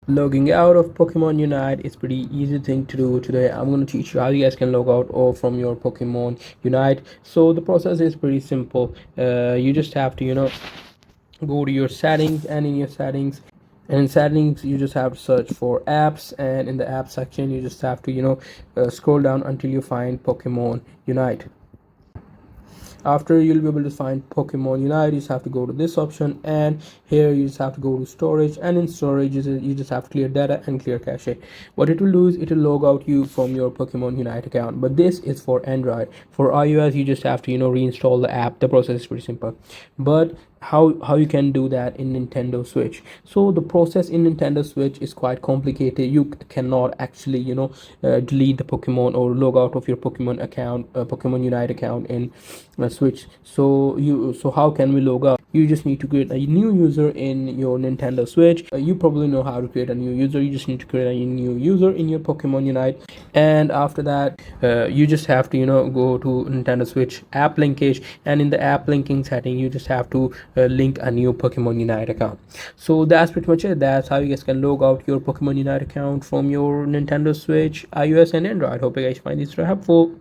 Logging out of Pokemon Unite is pretty easy thing to do. Today I'm going to teach you how you guys can log out or from your Pokemon Unite. So the process is pretty simple. You just have to go to your settings, and in your settings, you just have to search for apps, and in the app section you just have to scroll down until you find Pokemon Unite. After, you'll be able to find Pokemon Unite, you just have to go to this option, and here you just have to go to storage, and in storage you just have to clear data and clear cache. What it will do is it will log out you from your Pokemon Unite account, but this is for Android. For iOS, you just have to reinstall the app. The process is pretty simple. But how you can do that in Nintendo Switch? So the process in Nintendo Switch is quite complicated. You cannot actually delete the Pokemon or log out of your Pokemon account, Pokemon Unite account in Switch. So how can we log out? You just need to create a new user in your Nintendo Switch. You probably know how to create a new user. You just need to create a new user in your Pokemon Unite, and after that you just have to go to Nintendo Switch app linkage, and in the app linking setting you just have to link a new Pokemon Unite account. So that's pretty much it. That's how you guys can log out your Pokemon Unite account from your Nintendo Switch, iOS and Android. Hope you guys find this very helpful.